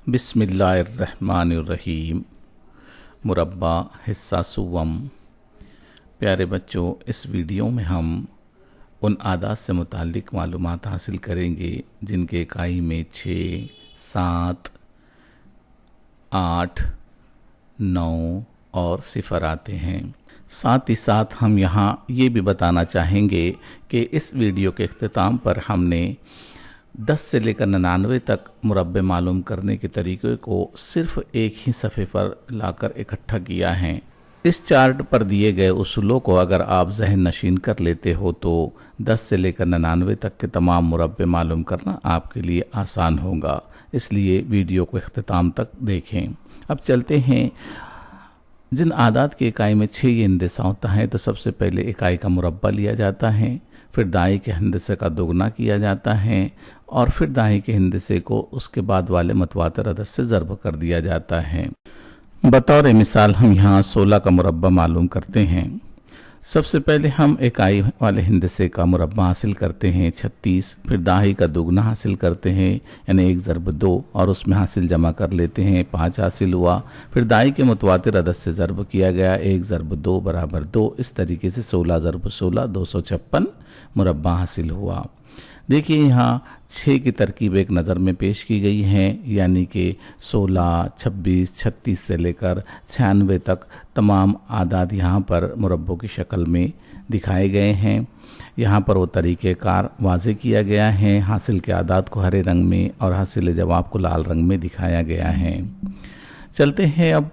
बिस्मिल्लाहिर्रहमानिर्रहीम। मुरब्बा हिस्सा सुवम। प्यारे बच्चों, इस वीडियो में हम उन आदात से मुताल्लिक़ मालूमात हासिल करेंगे जिनके इकाई में 6, 7, 8, 9 और सिफ़र आते हैं। साथ ही साथ हम यहाँ ये भी बताना चाहेंगे कि इस वीडियो के इख्तिताम पर हमने 10 से लेकर 99 तक मुरब्बे मालूम करने के तरीक़े को सिर्फ़ एक ही सफ़े पर लाकर इकट्ठा किया है। इस चार्ट पर दिए गए उसूलों को अगर आप जहन नशीन कर लेते हो तो 10 से लेकर 99 तक के तमाम मुरब्बे मालूम करना आपके लिए आसान होगा। इसलिए वीडियो को इख्तिताम तक देखें। अब चलते हैं। जिन आदात की इकाई में 6 ये हिंदिसा होता है तो सबसे पहले इकाई का मुरब्बा लिया जाता है, फिर दाई के हिंदिसे का दोगुना किया जाता है और फिर दाई के हिंदिसे को उसके बाद वाले मुतवातिर अदद से ज़र्ब कर दिया जाता है। बतौर मिसाल हम यहाँ 16 का मुरब्बा मालूम करते हैं। सबसे पहले हम इकाई वाले हिंदिसे का मुरब्बा हासिल करते हैं 36, फिर दाही का दोगुना हासिल करते हैं यानी 1 ज़रब 2 और उसमें हासिल जमा कर लेते हैं 5 हासिल हुआ। फिर दाही के मुतवातिर अदद से ज़रब किया गया 1 ज़रब 2 बराबर 2। इस तरीके से 16 ज़रब 16 256 मुरब्बा हासिल हुआ। देखिए यहाँ 6 की तरकीब एक नज़र में पेश की गई है, यानी कि 16, 26, 36 से लेकर 96 तक तमाम आदाद यहाँ पर मुरब्बों की शक्ल में दिखाए गए हैं। यहाँ पर वो तरीक़ेकार वाज़े किया गया है। हासिल के आदाद को हरे रंग में और हासिल जवाब को लाल रंग में दिखाया गया है। चलते हैं अब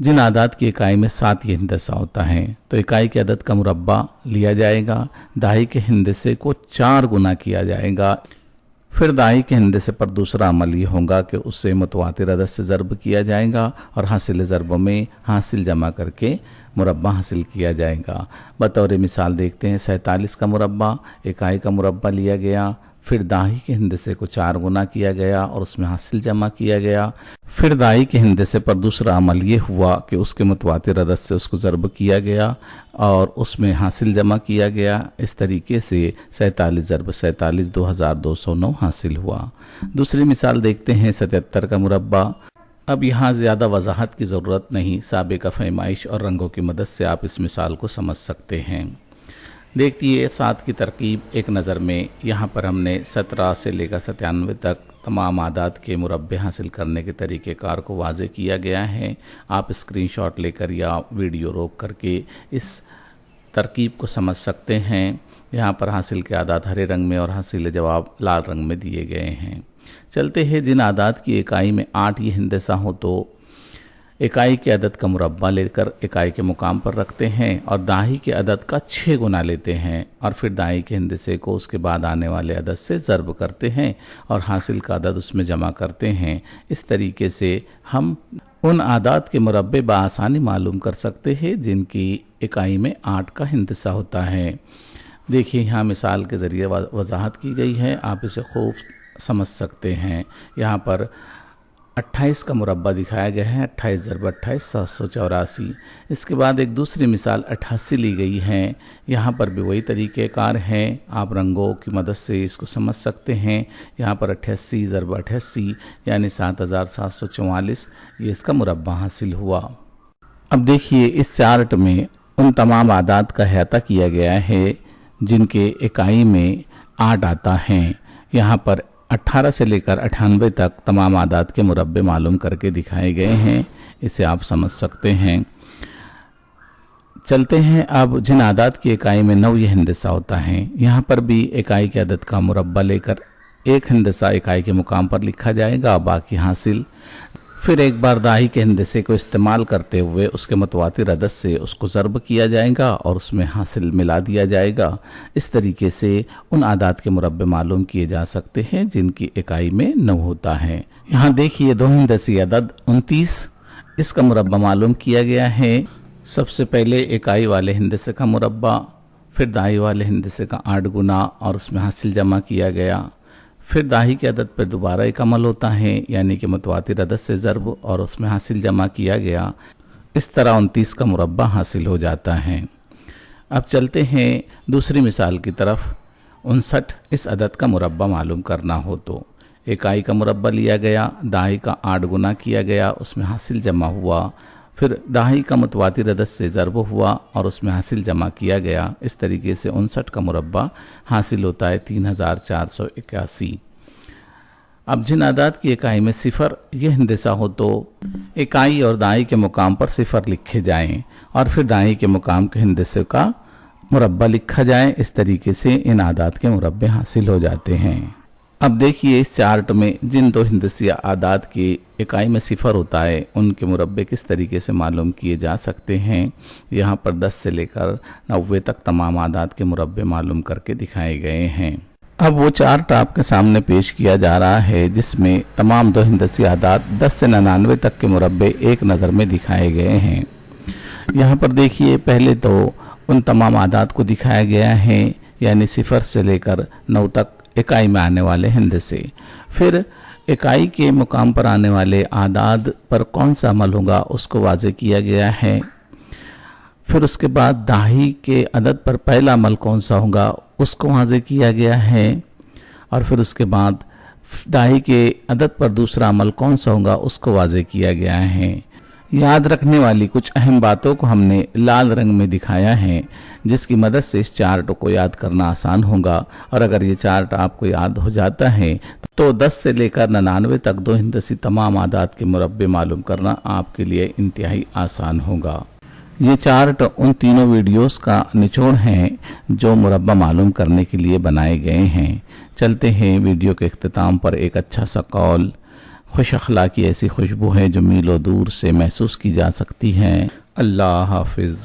जिन आदात की इकाई में 7 ये हिंदिसा होता है तो इकाई के अदद का मुरब्बा लिया जाएगा, दाही के हिंदिसे को 4 गुना किया जाएगा। फिर दाही के हिंदिसे पर दूसरा अमल ये होगा कि उससे मुतवातिर अदद से ज़रब किया जाएगा और हासिल ज़रब में हासिल जमा करके मुरब्बा हासिल किया जाएगा। बतौर मिसाल देखते हैं 47 का मुरब्बा, इकाई का मुरब्बा लिया गया, फिर दाही के हिंदिसे को 4 गुना किया गया और उसमें हासिल जमा किया गया। फिर दाही के हिंदिसे पर दूसरा अमल ये हुआ कि उसके मुतवातिर अदद से उसको ज़रब किया गया और उसमें हासिल जमा किया गया। इस तरीके से 47 ज़रब 47 2209 हासिल हुआ। दूसरी मिसाल देखते हैं 77 का मुरब्बा। अब यहाँ ज़्यादा वजाहत की ज़रूरत नहीं, साबिक़ा फरमाइश और रंगों की मदद से आप इस मिसाल को समझ सकते हैं। देखिए 7 की तरकीब एक नज़र में। यहाँ पर हमने 17 से लेकर 97 तक तमाम आदात के मुरब्बे हासिल करने के तरीक़ेकार को वाज़े किया गया है। आप स्क्रीनशॉट लेकर या वीडियो रोक करके इस तरकीब को समझ सकते हैं। यहाँ पर हासिल के आदात हरे रंग में और हासिल जवाब लाल रंग में दिए गए हैं। चलते हैं जिन आदात की इकाई में 8 ये हिंदिसा हो तो इकाई के अदद का मुरब्बा लेकर इकाई के मुकाम पर रखते हैं और दाही के अदद का 6 गुना लेते हैं और फिर दाही के हिंदिसे को उसके बाद आने वाले अदद से ज़रब करते हैं और हासिल का अदद उसमें जमा करते हैं। इस तरीके से हम उन आदात के मुरब्बे बआसानी मालूम कर सकते हैं जिनकी इकाई में 8 का हिंदिसा होता है। देखिए यहाँ मिसाल के ज़रिए वजाहत की गई है, आप इसे खूब समझ सकते हैं। यहाँ पर 28 का मुरब्बा दिखाया गया है, 28 ज़रब 28 784। इसके बाद एक दूसरी मिसाल 88 ली गई है। यहाँ पर भी वही तरीक़ेकार हैं, आप रंगों की मदद से इसको समझ सकते हैं। यहाँ पर 88 ज़रब 88 यानी 7744 ये इसका मुरब्बा हासिल हुआ। अब देखिए इस चार्ट में उन तमाम आदात का अहाता किया गया है जिनके इकाई में 8 आता है। यहाँ पर 18 से लेकर 98 तक तमाम आदात के मुरब्बे मालूम करके दिखाए गए हैं। इसे आप समझ सकते हैं। चलते हैं अब जिन आदात की इकाई में 9 ये हिंदिसा होता है। यहाँ पर भी इकाई के अदद का मुरब्बा लेकर एक हिंदिसा इकाई के मुकाम पर लिखा जाएगा, बाकी हासिल। फिर एक बार दाही के हिंदिसे को इस्तेमाल करते हुए उसके मुतवातिर अदद से उसको ज़रब किया जाएगा और उसमें हासिल मिला दिया जाएगा। इस तरीके से उन आदात के मुरब्बे मालूम किए जा सकते हैं जिनकी इकाई में 9 होता है। यहाँ देखिए 2 हिंदसी अदद 29, इसका मुरब्बा मालूम किया गया है। सबसे पहले इकाई वाले हिंदिसे का मुरब्बा, फिर दाही वाले हिंदिसे का 8 गुना और उसमें हासिल जमा किया गया। फिर दाही के अदद पर दोबारा एक अमल होता है, यानी कि मुतवातिर अदद से ज़रब और उसमें हासिल जमा किया गया। इस तरह 29 का मुरब्बा हासिल हो जाता है। अब चलते हैं दूसरी मिसाल की तरफ। 59 इस अदद का मुरब्बा मालूम करना हो तो इकाई का मुरब्बा लिया गया, दाही का 8 गुना किया गया, उसमें हासिल जमा हुआ, फिर दाही का मुतवातिर अदद से ज़रब हुआ और उसमें हासिल जमा किया गया। इस तरीके से 59 का मुरब्बा हासिल होता है 3481। अब जिन आदाद की इकाई में सिफ़र यह हिंदिसा हो तो इकाई और दाई के मुकाम पर सिफ़र लिखे जाएं और फिर दाई के मुकाम के हिंदिसे का मुरब्बा लिखा जाए। इस तरीके से इन आदाद के मुरब्बे हासिल हो जाते हैं। अब देखिए इस चार्ट में जिन दो हिंदसिया आदाद की इकाई में सिफ़र होता है उनके मुरब्बे किस तरीके से मालूम किए जा सकते हैं। यहाँ पर 10 से लेकर 90 तक तमाम आदाद के मुरब्बे मालूम करके दिखाए गए हैं। अब वो चार्ट आपके सामने पेश किया जा रहा है जिसमें तमाम दो हिंदसी आदाद 10 से 99 तक के मुरब्बे एक नज़र में दिखाए गए हैं। यहाँ पर देखिए पहले तो उन तमाम आदाद को दिखाया गया है, यानी 0 से लेकर 9 तक इकाई में आने वाले हिंदसे। फिर इकाई के मुकाम पर आने वाले आदाद पर कौन सा अमल होगा उसको वाज़े किया गया है। फिर उसके बाद दाही के अदद पर पहला अमल कौन सा होगा उसको वाज़े किया गया है। और फिर उसके बाद दाही के अदद पर दूसरा अमल कौन सा होगा उसको वाज़े किया गया है। याद रखने वाली कुछ अहम बातों को हमने लाल रंग में दिखाया है जिसकी मदद से इस चार्ट को याद करना आसान होगा। और अगर ये चार्ट आपको याद हो जाता है तो 10 से लेकर 99 तक दो हिंदसी तमाम आदाद के मुरब्बे मालूम करना आपके लिए इंतहाई आसान होगा। ये चार्ट उन तीनों वीडियोस का निचोड़ है जो मुरब्बा मालूम करने के लिए बनाए गए हैं। चलते हैं वीडियो के इख्तिताम पर एक अच्छा सा कौल। खुश अखलाकी ऐसी खुशबू है जो मीलों दूर से महसूस की जा सकती है। अल्लाह हाफिज़।